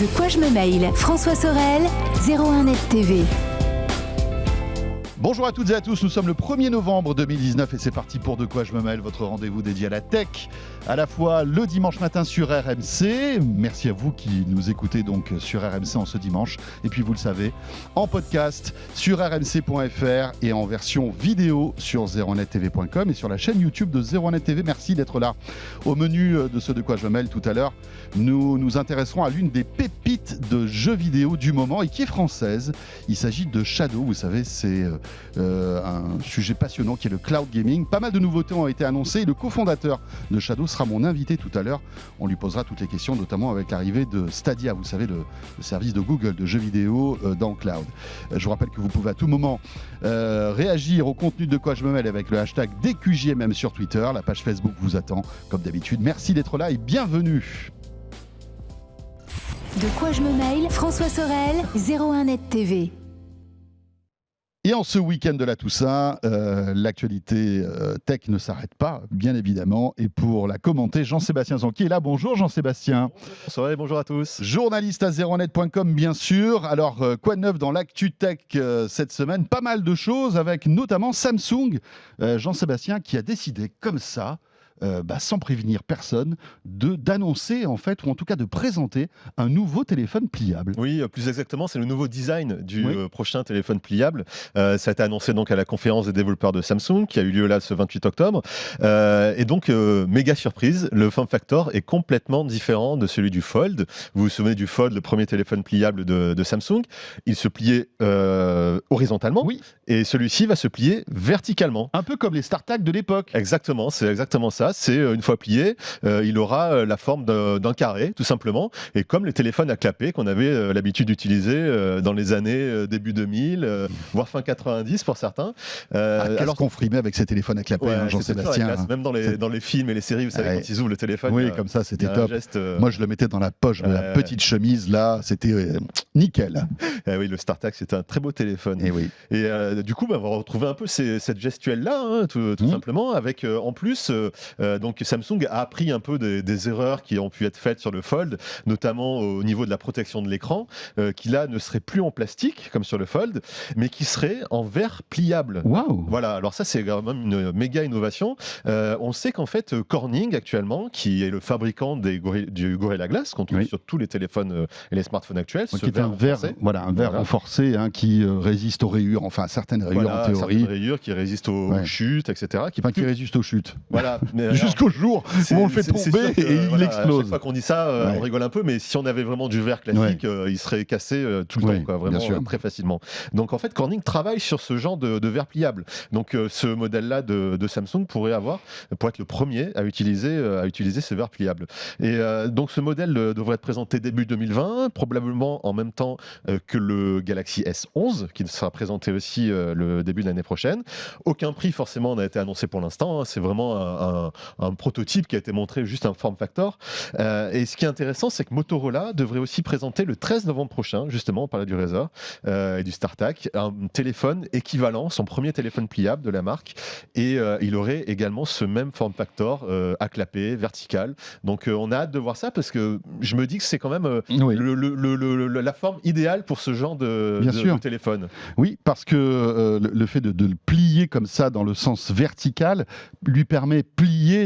De quoi je me mail, François Sorel, 01net TV. Bonjour à toutes et à tous, nous sommes le 1er novembre 2019 et c'est parti pour De quoi je me mêle, votre rendez-vous dédié à la tech, à la fois le dimanche matin sur RMC. Merci à vous qui nous écoutez donc sur RMC en ce dimanche. Et puis vous le savez, en podcast sur rmc.fr et en version vidéo sur 01nettv.com et sur la chaîne YouTube de 01net TV. Merci d'être là. Au menu de ce De quoi je me mêle tout à l'heure, nous nous intéresserons à l'une des pépites de jeux vidéo du moment et qui est française. Il s'agit de Shadow, vous savez, c'est un sujet passionnant qui est le cloud gaming. Pas mal de nouveautés ont été annoncées et le cofondateur de Shadow sera mon invité tout à l'heure. On lui posera toutes les questions, notamment avec l'arrivée de Stadia, vous savez, le service de Google de jeux vidéo dans le cloud. Je vous rappelle que vous pouvez à tout moment réagir au contenu de quoi je me mêle avec le hashtag DQJMM sur Twitter. La page Facebook vous attend comme d'habitude. Merci d'être là et bienvenue. De quoi je me mail, François Sorel, 01net TV. Et en ce week-end de la Toussaint, l'actualité tech ne s'arrête pas, bien évidemment. Et pour la commenter, Jean-Sébastien Zanqui est là. Bonjour Jean-Sébastien. Bonjour, bonjour à tous. Journaliste à 01net.com, bien sûr. Alors, quoi de neuf dans l'actu tech cette semaine? Pas mal de choses, avec notamment Samsung. Jean-Sébastien qui a décidé comme ça, sans prévenir personne, d'annoncer en fait, ou en tout cas de présenter un nouveau téléphone pliable. Oui, plus exactement, c'est le nouveau design du prochain téléphone pliable. Ça a été annoncé donc à la conférence des développeurs de Samsung qui a eu lieu là ce 28 octobre. Et donc, méga surprise, le form factor est complètement différent de celui du Fold. Vous vous souvenez du Fold, le premier téléphone pliable de Samsung? Il se pliait horizontalement, et celui-ci va se plier verticalement. Un peu comme les StarTAC de l'époque. Exactement, c'est exactement ça. C'est une fois plié, il aura la forme d'un carré, tout simplement. Et comme les téléphones à clapet qu'on avait l'habitude d'utiliser dans les années début 2000, voire fin 90 pour certains. Alors qu'on frimait avec ces téléphones à clapet, Jean-Sébastien. Même dans les films et les séries, vous savez, quand ils ouvrent le téléphone. Oui, comme ça, c'était top. Moi, je le mettais dans la poche de la petite chemise, là, c'était nickel. Oui, le StarTAC, c'était un très beau téléphone. Et du coup, on va retrouver un peu cette gestuelle-là, tout simplement, avec en plus... donc Samsung a appris un peu des erreurs qui ont pu être faites sur le Fold, notamment au niveau de la protection de l'écran, qui là ne serait plus en plastique comme sur le Fold, mais qui serait en verre pliable. Waouh. Voilà, alors ça c'est quand même une méga innovation. On sait qu'en fait Corning actuellement, qui est le fabricant du Gorilla Glass qu'on trouve sur tous les téléphones et les smartphones actuels, qui est un verre renforcé qui résiste aux rayures, enfin certaines rayures en théorie. Certaines rayures qui résistent aux chutes, etc. Qui résistent aux chutes. Voilà. Jusqu'au jour où on le fait tomber et il explose. Chaque fois qu'on dit ça, on rigole un peu, mais si on avait vraiment du verre classique, il serait cassé tout le temps, vraiment très facilement. Donc en fait, Corning travaille sur ce genre de verre pliable. Donc ce modèle-là de Samsung pourrait être le premier à utiliser ce verre pliable. Et donc ce modèle devrait être présenté début 2020, probablement en même temps que le Galaxy S11, qui sera présenté aussi le début de l'année prochaine. Aucun prix forcément n'a été annoncé pour l'instant. C'est vraiment un prototype qui a été montré, juste un form factor. Et ce qui est intéressant, c'est que Motorola devrait aussi présenter le 13 novembre prochain, justement, on parlait du Razr et du StarTAC, un téléphone équivalent, son premier téléphone pliable de la marque. Et il aurait également ce même form factor à clapet, vertical. Donc on a hâte de voir ça parce que je me dis que c'est quand même la forme idéale pour ce genre de téléphone. Oui, parce que le fait de le plier comme ça dans le sens vertical lui permet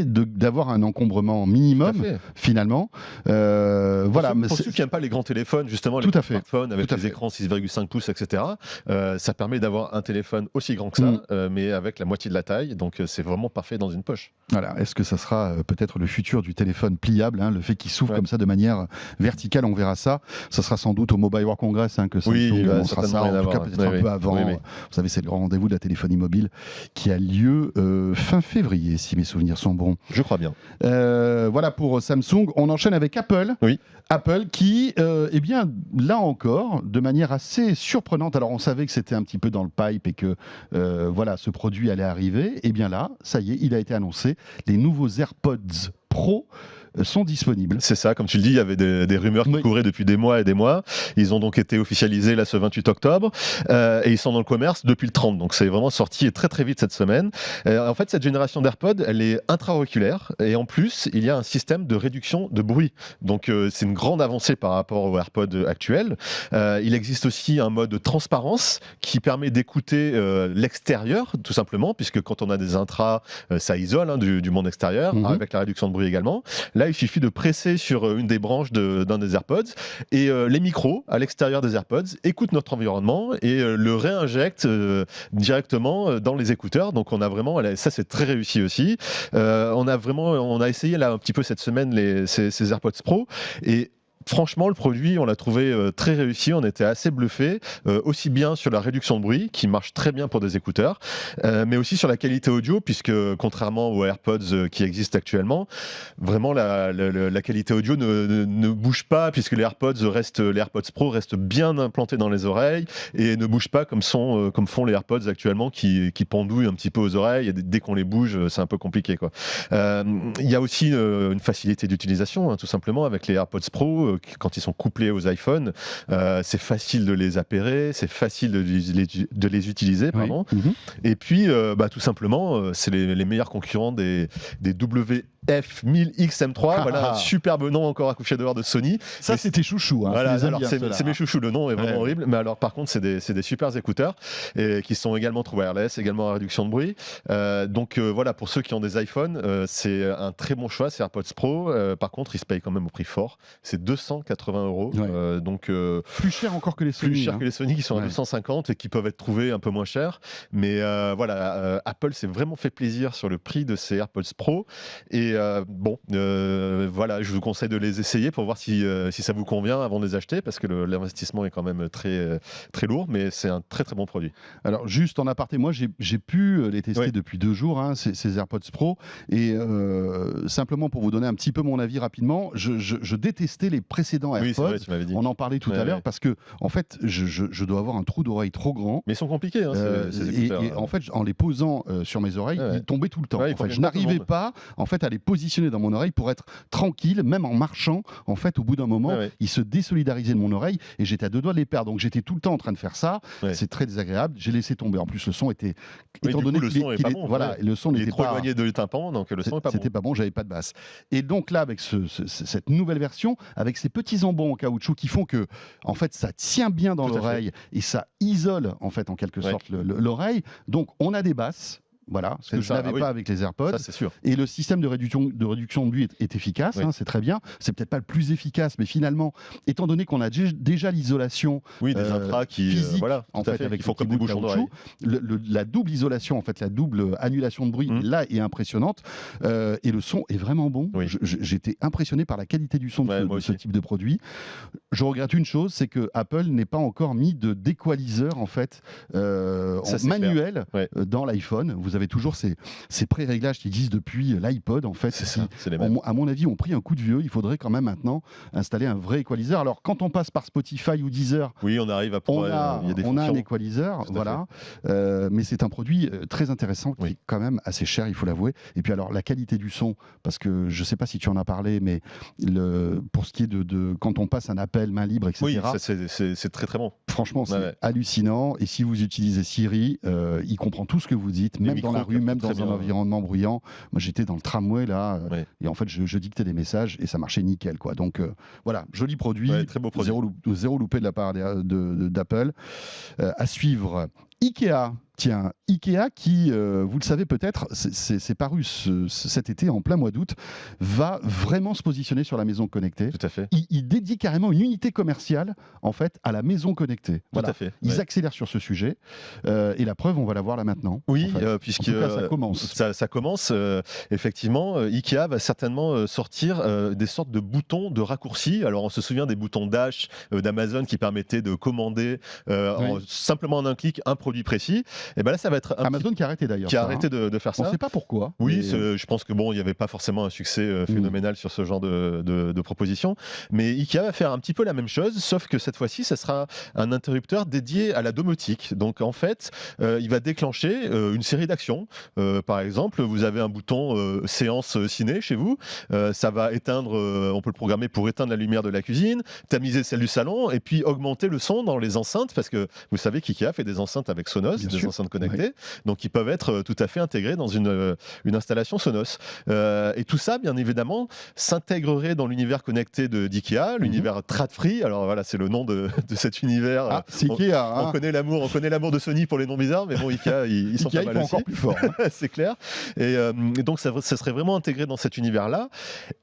d'avoir un encombrement minimum finalement. Voilà. Pour ceux qui n'aiment pas les grands téléphones, justement, les smartphones avec les écrans 6,5 pouces, etc., ça permet d'avoir un téléphone aussi grand que ça, mais avec la moitié de la taille. Donc c'est vraiment parfait dans une poche. Voilà. Est-ce que ça sera peut-être le futur du téléphone pliable, le fait qu'il s'ouvre comme ça de manière verticale, on verra ça. Ça sera sans doute au Mobile World Congress que Samsung montrera ça, en tout cas peut-être un peu avant. Vous savez, c'est le grand rendez-vous de la téléphonie mobile qui a lieu fin février, si mes souvenirs sont bons. Je crois bien. Voilà pour Samsung. On enchaîne avec Apple. Apple qui, là encore, de manière assez surprenante, alors on savait que c'était un petit peu dans le pipe et que ce produit allait arriver, et bien là, ça y est, il a été annoncé, les nouveaux AirPods Pro sont disponibles. C'est ça, comme tu le dis, il y avait des rumeurs qui couraient depuis des mois et des mois. Ils ont donc été officialisés là ce 28 octobre et ils sont dans le commerce depuis le 30. Donc c'est vraiment sorti très très vite cette semaine. En fait, cette génération d'AirPods, elle est intra-auriculaire et en plus, il y a un système de réduction de bruit. Donc c'est une grande avancée par rapport aux AirPods actuels. Il existe aussi un mode transparence qui permet d'écouter l'extérieur, tout simplement, puisque quand on a des intras, ça isole du monde extérieur, avec la réduction de bruit également. Là, il suffit de presser sur une des branches d'un des AirPods et les micros à l'extérieur des AirPods écoutent notre environnement et le réinjectent directement dans les écouteurs. Donc on a vraiment, ça c'est très réussi aussi. On a essayé là un petit peu cette semaine ces AirPods Pro et franchement, le produit, on l'a trouvé très réussi. On était assez bluffés, aussi bien sur la réduction de bruit, qui marche très bien pour des écouteurs, mais aussi sur la qualité audio, puisque contrairement aux AirPods qui existent actuellement, vraiment la qualité audio ne bouge pas, puisque les AirPods Pro restent bien implantés dans les oreilles et ne bougent pas comme font les AirPods actuellement, qui pendouillent un petit peu aux oreilles. Et dès qu'on les bouge, c'est un peu compliqué, quoi. Il y a aussi une facilité d'utilisation, tout simplement, avec les AirPods Pro. Quand ils sont couplés aux iPhones, c'est facile de les appairer, c'est facile de les utiliser, pardon. Oui. Et puis, tout simplement, c'est les meilleurs concurrents des WF-1000X-M3, voilà, un superbe nom encore accouché dehors de Sony. Ça, c'est tes chouchous. Hein, voilà, c'est mes chouchous, le nom est vraiment horrible, mais alors par contre, c'est des super écouteurs qui sont également true wireless, également à réduction de bruit. Donc voilà, pour ceux qui ont des iPhones, c'est un très bon choix, c'est AirPods Pro. Par contre, ils se payent quand même au prix fort. C'est 280 €. Ouais. Donc plus cher encore que les Sony. Plus cher que les Sony qui sont à 250 et qui peuvent être trouvés un peu moins chers. Mais voilà, Apple s'est vraiment fait plaisir sur le prix de ces AirPods Pro. Et voilà, je vous conseille de les essayer pour voir si ça vous convient avant de les acheter, parce que l'investissement est quand même très, très lourd, mais c'est un très très bon produit. Alors juste en aparté, moi j'ai pu les tester depuis 2 jours, hein, ces AirPods Pro, et simplement pour vous donner un petit peu mon avis rapidement, je détestais les précédents AirPods. Oui, vrai, tu m'avais dit. On en parlait tout à l'heure parce que en fait je dois avoir un trou d'oreille trop grand. Mais ils sont compliqués, hein, ces écouteurs. Et en fait, en les posant sur mes oreilles, ils tombaient tout le temps. En fait, je n'arrivais pas en fait à les positionner dans mon oreille pour être tranquille, même en marchant. En fait, au bout d'un moment, ils se désolidarisaient de mon oreille et j'étais à 2 doigts de les perdre. Donc j'étais tout le temps en train de faire ça. C'est très désagréable. J'ai laissé tomber. En plus, le son était, étant donné que le son est pas bon. Voilà, le son n'était pas éloigné de tympan, donc le son est pas bon. C'était pas bon. J'avais pas de basse. Et donc là, avec cette nouvelle version, avec ces petits embons en caoutchouc qui font que, en fait, ça tient bien dans l'oreille et ça isole en fait en quelque sorte l'oreille. Donc on a des basses. Voilà, ce que je n'avais pas avec les AirPods. Ça, c'est sûr. Et le système de réduction de bruit est efficace, hein, c'est très bien. C'est peut-être pas le plus efficace, mais finalement, étant donné qu'on a déjà l'isolation des intras qui physique, en fait, avec il faut comme des bouchons d'oreille. La double isolation, en fait, la double annulation de bruit, là, est impressionnante. Et le son est vraiment bon. J'étais impressionné par la qualité du son de ce type de produit. Je regrette une chose, c'est que Apple n'ait pas encore mis d'équaliseur, en fait, manuel dans l'iPhone. Vous avez toujours ces pré-réglages qui existent depuis l'iPod, en fait. À mon avis, ont pris un coup de vieux. Il faudrait quand même maintenant installer un vrai équaliseur. Alors, quand on passe par Spotify ou Deezer, on arrive à pouvoir, on a un équaliseur, voilà. Mais c'est un produit très intéressant qui est quand même assez cher, il faut l'avouer. Et puis alors, la qualité du son, parce que je ne sais pas si tu en as parlé, mais pour ce qui est de quand on passe un appel main libre, etc. Oui, c'est très très bon. Franchement, c'est hallucinant. Et si vous utilisez Siri, il comprend tout ce que vous dites, même dans la rue, même dans un environnement bruyant. Moi, j'étais dans le tramway là, et en fait, je dictais des messages et ça marchait nickel, quoi. Donc voilà, joli produit, très beau produit. Zéro loupé de la part d'Apple. À suivre, Ikea. Tiens, Ikea qui, vous le savez peut-être, c'est paru cet été en plein mois d'août, va vraiment se positionner sur la maison connectée. Tout à fait. Il dédie carrément une unité commerciale en fait à la maison connectée. Voilà. Tout à fait. Ils accélèrent sur ce sujet et la preuve, on va la voir là maintenant. Oui, en fait. puisque en tout cas, ça commence. Ça commence. Effectivement, Ikea va certainement sortir des sortes de boutons de raccourcis. Alors, on se souvient des boutons Dash d'Amazon qui permettaient de commander simplement en un clic un produit précis. Et ben là, ça va être Amazon qui a arrêté d'ailleurs. Qui a arrêté de faire ça. On ne sait pas pourquoi. Oui, je pense que bon, il n'y avait pas forcément un succès phénoménal sur ce genre de proposition. Mais Ikea va faire un petit peu la même chose, sauf que cette fois-ci, ça sera un interrupteur dédié à la domotique. Donc en fait, il va déclencher une série d'actions. Par exemple, vous avez un bouton séance ciné chez vous. Ça va éteindre, on peut le programmer pour éteindre la lumière de la cuisine, tamiser celle du salon et puis augmenter le son dans les enceintes, parce que vous savez qu'IKEA fait des enceintes avec Sonos, des enceintes connectées, donc ils peuvent être tout à fait intégrés dans une installation Sonos. Et tout ça, bien évidemment, s'intégrerait dans l'univers connecté d'IKEA, l'univers Tradfree. Alors voilà, c'est le nom de cet univers. Ah, c'est Ikea. On connaît l'amour de Sony pour les noms bizarres, mais bon, Ikea, ils sont pas mal aussi. Encore plus fort. C'est clair. Et donc, ça serait vraiment intégré dans cet univers-là.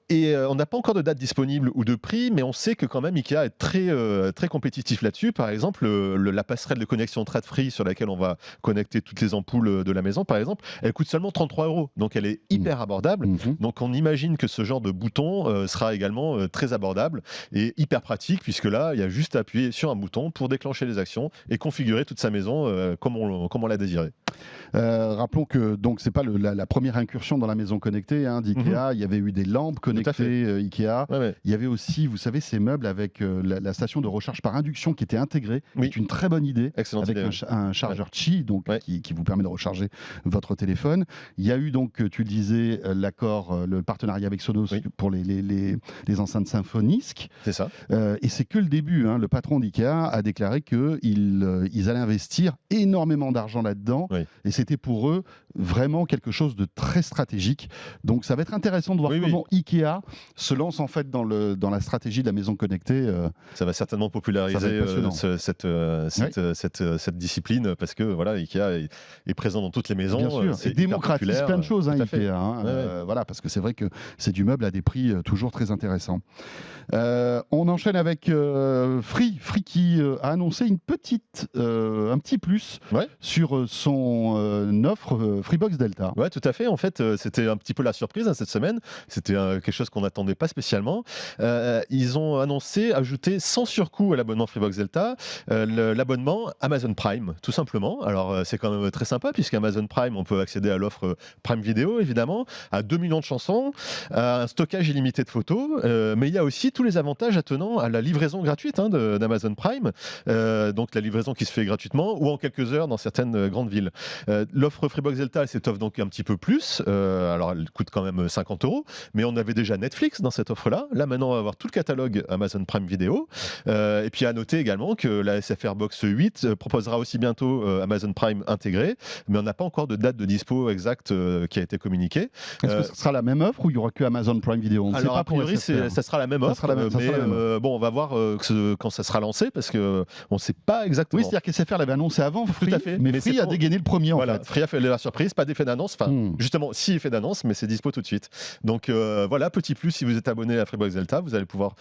Et on n'a pas encore de date disponible ou de prix, mais on sait que quand même Ikea est très compétitif là-dessus. Par exemple, la passerelle de connexion Tradfree sur laquelle on va connecter toutes les ampoules de la maison, par exemple, elle coûte seulement 33 €. Donc elle est hyper abordable. Donc on imagine que ce genre de bouton sera également très abordable et hyper pratique, puisque là, il y a juste à appuyer sur un bouton pour déclencher les actions et configurer toute sa maison comme on l'a désiré. Rappelons que donc c'est pas la première incursion dans la maison connectée d'IKEA. Il y avait eu des lampes connectées Ikea. Il y avait aussi, vous savez, ces meubles avec la station de recharge par induction qui était intégrée. C'est une très bonne idée. Excellente avec idée, un chargeur Qi donc qui vous permet de recharger votre téléphone. Il y a eu donc, tu le disais, le partenariat avec Sonos pour les enceintes Symfonisk. C'est ça. Et c'est que le début. Le patron d'IKEA a déclaré qu'ils allaient investir énormément d'argent là-dedans. Et c'était pour eux vraiment quelque chose de très stratégique. Donc ça va être intéressant de voir comment Ikea se lance en fait dans la stratégie de la maison connectée. Ça va certainement populariser cette discipline, parce que voilà, Ikea est présent dans toutes les maisons. Bien sûr, c'est démocratise plein de choses, Ikea. Voilà, parce que c'est vrai que c'est du meuble à des prix toujours très intéressants. On enchaîne avec Free qui a annoncé un petit plus sur son offre Freebox Delta. Ouais, tout à fait. En fait, c'était un petit peu la surprise cette semaine. C'était quelque chose qu'on n'attendait pas spécialement. Ils ont annoncé ajouter sans surcoût à l'abonnement Freebox Delta l'abonnement Amazon Prime, tout simplement. Alors, c'est quand même très sympa, puisqu'Amazon Prime, on peut accéder à l'offre Prime Video, évidemment, à 2 millions de chansons, à un stockage illimité de photos, mais il y a aussi tous les avantages attenant à la livraison gratuite d'Amazon Prime, donc la livraison qui se fait gratuitement ou en quelques heures dans certaines grandes villes. L'offre Freebox Delta, elle s'étoffe donc un petit peu plus. Alors, elle coûte quand même 50 €, mais on avait déjà Netflix dans cette offre-là. Là, maintenant, on va avoir tout le catalogue Amazon Prime Video. Et puis, à noter également que la SFR Box 8 proposera aussi bientôt Amazon Prime intégré, mais on n'a pas encore de date de dispo exacte qui a été communiquée. Est-ce que ce sera la même offre ou il n'y aura que Amazon Prime Video? On ne sait pas. A priori, ça sera la même offre. Bon, on va voir quand ça sera lancé, parce qu'on ne sait pas exactement. Oui, c'est-à-dire que SFR l'avait annoncé avant Free, tout à fait. mais Free a dégainé le premier en fait. Free a fait la surprise, pas d'effet d'annonce. Enfin, justement, si effet d'annonce, mais c'est dispo tout de suite. Donc voilà, petit plus, si vous êtes abonné à Freebox Delta, vous allez pouvoir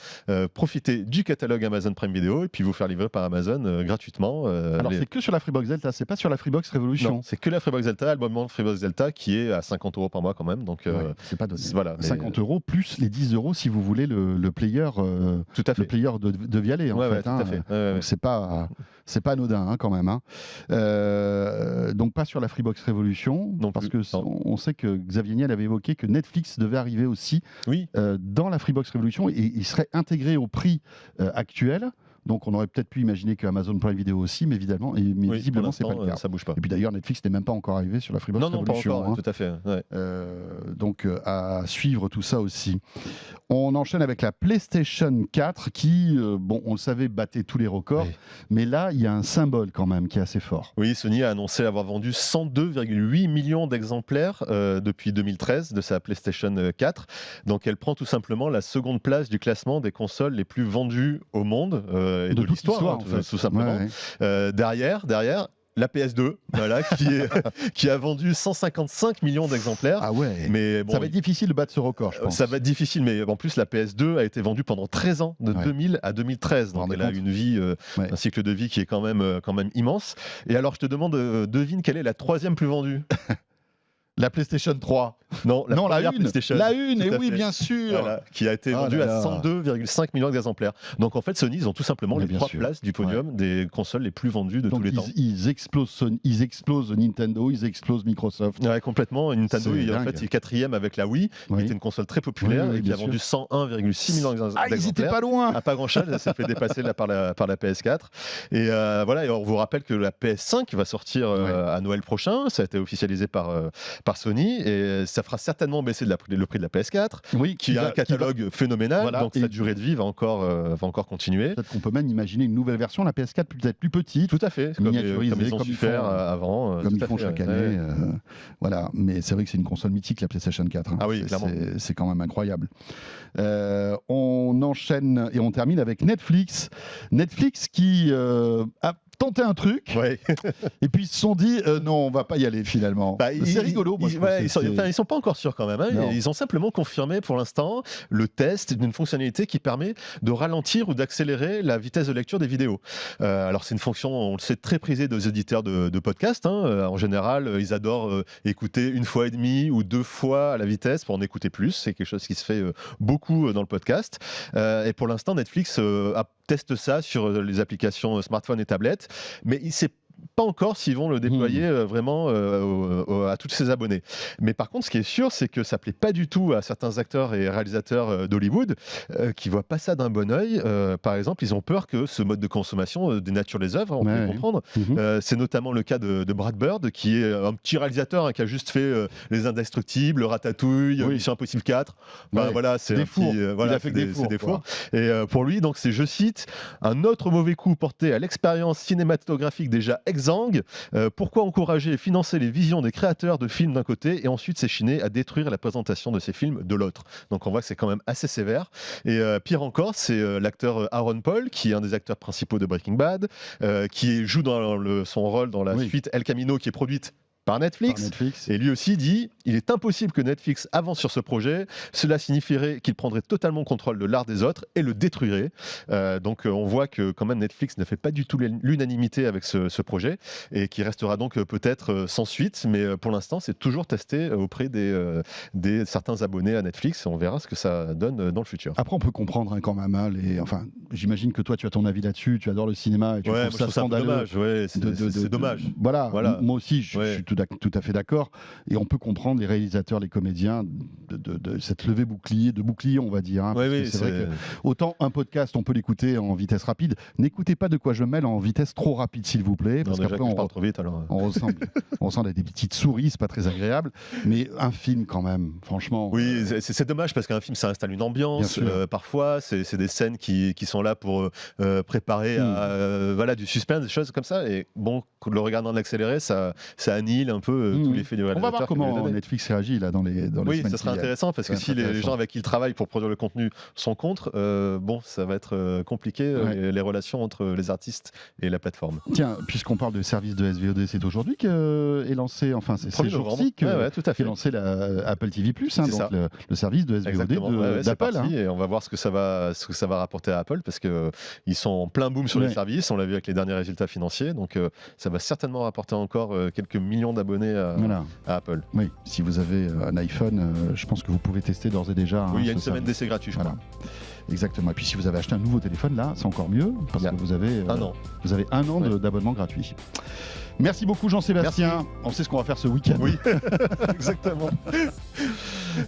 profiter du catalogue Amazon Prime Video et puis vous faire livrer par Amazon gratuitement. Alors c'est que sur la Freebox Delta, c'est pas sur la Freebox Revolution. Non, c'est que la Freebox Delta, l'abonnement Freebox Delta qui est à 50 € par mois quand même. Donc c'est pas donné. Voilà, 50 € plus les 10 € si vous voulez le player. Tout à fait. Le player de Vialet en fait. Tout à fait. Donc c'est pas anodin quand même. Donc pas sur la Freebox Revolution, parce que on sait que Xavier Niel avait évoqué que Netflix devait arriver aussi dans la Freebox Revolution et il serait intégré au prix actuel. Donc on aurait peut-être pu imaginer que Amazon Prime Video aussi, mais visiblement c'est pas le cas. Ça bouge pas. Et puis d'ailleurs Netflix n'est même pas encore arrivé sur la Freebox Revolution. Non, pas encore, tout à fait. Donc à suivre tout ça aussi. On enchaîne avec la PlayStation 4 qui, on le savait, battait tous les records, mais là il y a un symbole quand même qui est assez fort. Oui, Sony a annoncé avoir vendu 102,8 millions d'exemplaires depuis 2013 de sa PlayStation 4. Donc elle prend tout simplement la seconde place du classement des consoles les plus vendues au monde. Et de l'histoire, tout simplement. Derrière, la PS2, voilà, qui a vendu 155 millions d'exemplaires. Ah ouais. Mais bon, ça va être difficile de battre ce record, je pense. Ça va être difficile, mais en plus la PS2 a été vendue pendant 13 ans, de 2000 à 2013. Donc elle a une vie, un cycle de vie qui est quand même immense. Et alors je te demande, devine quelle est la troisième plus vendue? La PlayStation 3. Non, la première une. PlayStation. La une, et oui, bien sûr. Voilà, qui a été vendue à 102,5 millions d'exemplaires. Donc en fait, Sony, ils ont tout simplement les 3 places du podium des consoles les plus vendues de tous les temps. Ils explosent Nintendo, ils explosent Microsoft. Ouais, complètement. Nintendo, il est 4e avec la Wii, qui était une console très populaire et qui a vendu 101,6 millions d'exemplaires. Ils étaient pas loin. Pas grand-chose, elle s'est fait dépasser par la PS4. Et voilà, et on vous rappelle que la PS5 va sortir à Noël prochain. Ça a été officialisé par Sony et ça fera certainement baisser le prix de la PS4, qui a un catalogue phénoménal. Voilà, donc sa durée de vie va encore continuer. Peut-être qu'on peut même imaginer une nouvelle version, la PS4 peut-être plus petite. Tout à fait, comme ils ont su faire avant. Comme ils font chaque année. Voilà, mais c'est vrai que c'est une console mythique, la PlayStation 4. Hein. Ah oui, clairement. C'est quand même incroyable. On enchaîne et on termine avec Netflix. Netflix qui a tenté un truc et puis ils se sont dit non, on va pas y aller finalement. C'est rigolo. Ils sont pas encore sûrs quand même. Hein. Ils ont simplement confirmé pour l'instant le test d'une fonctionnalité qui permet de ralentir ou d'accélérer la vitesse de lecture des vidéos. Alors c'est une fonction, on le sait, très prisée des éditeurs de podcasts. Hein. En général, ils adorent écouter 1,5 fois ou 2 fois à la vitesse pour en écouter plus. C'est quelque chose qui se fait beaucoup dans le podcast. Et pour l'instant, Netflix teste ça sur les applications smartphones et tablettes, mais il s'est pas encore s'ils vont le déployer vraiment à tous ses abonnés. Mais par contre, ce qui est sûr, c'est que ça plaît pas du tout à certains acteurs et réalisateurs d'Hollywood qui voient pas ça d'un bon œil. Par exemple, ils ont peur que ce mode de consommation dénature les œuvres, on peut le comprendre. C'est notamment le cas de Brad Bird, qui est un petit réalisateur qui a juste fait Les Indestructibles, Ratatouille, Mission Impossible 4. Voilà, c'est des fours. Il a fait des fours. Et pour lui, donc, c'est, je cite, un autre mauvais coup porté à l'expérience cinématographique déjà exsangue. Pourquoi encourager et financer les visions des créateurs de films d'un côté et ensuite s'échiner à détruire la présentation de ces films de l'autre? Donc on voit que c'est quand même assez sévère. Et pire encore, c'est l'acteur Aaron Paul, qui est un des acteurs principaux de Breaking Bad, qui joue dans son rôle dans la suite El Camino, qui est produite par Netflix. Et lui aussi dit, il est impossible que Netflix avance sur ce projet. Cela signifierait qu'il prendrait totalement contrôle de l'art des autres et le détruirait. Donc on voit que quand même Netflix ne fait pas du tout l'unanimité avec ce projet et qui restera donc peut-être sans suite. Mais pour l'instant, c'est toujours testé auprès des certains abonnés à Netflix. On verra ce que ça donne dans le futur. Après, on peut comprendre quand même. Enfin, j'imagine que toi, tu as ton avis là-dessus. Tu adores le cinéma et tu trouves ça scandaleux. C'est dommage. Voilà. Moi aussi, je suis tout à fait d'accord, et on peut comprendre les réalisateurs, les comédiens de cette levée de bouclier, on va dire. Hein, c'est vrai que autant un podcast, on peut l'écouter en vitesse rapide. N'écoutez pas De quoi je mêle en vitesse trop rapide, s'il vous plaît, parce qu'après on parle trop vite. Alors on ressemble à des petites souris, c'est pas très agréable. Mais un film quand même, franchement. Oui, c'est dommage parce qu'un film, ça installe une ambiance. Parfois, c'est des scènes qui sont là pour préparer du suspense, des choses comme ça. Et bon, le regardant en accéléré, ça annihile un peu tout l'effet du réalisateur. On va voir comment Netflix réagit là dans les semaines. Ça sera intéressant parce que si les gens avec qui ils travaillent pour produire le contenu sont contre, ça va être compliqué les relations entre les artistes et la plateforme. Tiens, puisqu'on parle de service de SVOD, c'est aujourd'hui qu'est lancé, enfin c'est ce jour-ci qu'est lancé la Apple TV+, donc le service de SVOD d'Apple. Et on va voir ce que ça va rapporter à Apple parce qu'ils sont en plein boom sur les services, on l'a vu avec les derniers résultats financiers, donc ça va certainement rapporter encore quelques millions d'abonnés à Apple. Oui, si vous avez un iPhone, je pense que vous pouvez tester d'ores et déjà. Oui, il y a une semaine d'essai gratuit, je crois. Exactement. Et puis si vous avez acheté un nouveau téléphone, là, c'est encore mieux, parce que vous avez un an d'abonnement gratuit. Merci beaucoup Jean-Sébastien. On sait ce qu'on va faire ce week-end. Oui, exactement.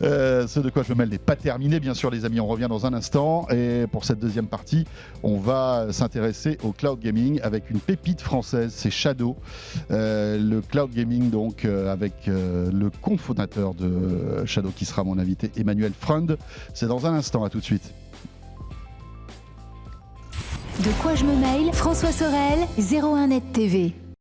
Ce de quoi je me mêle n'est pas terminé, bien sûr les amis, on revient dans un instant. Et pour cette deuxième partie, on va s'intéresser au cloud gaming avec une pépite française, c'est Shadow. Le cloud gaming donc avec le cofondateur de Shadow qui sera mon invité, Emmanuel Freund. C'est dans un instant, à tout de suite. De quoi je me mêle, François Sorel, 01net TV.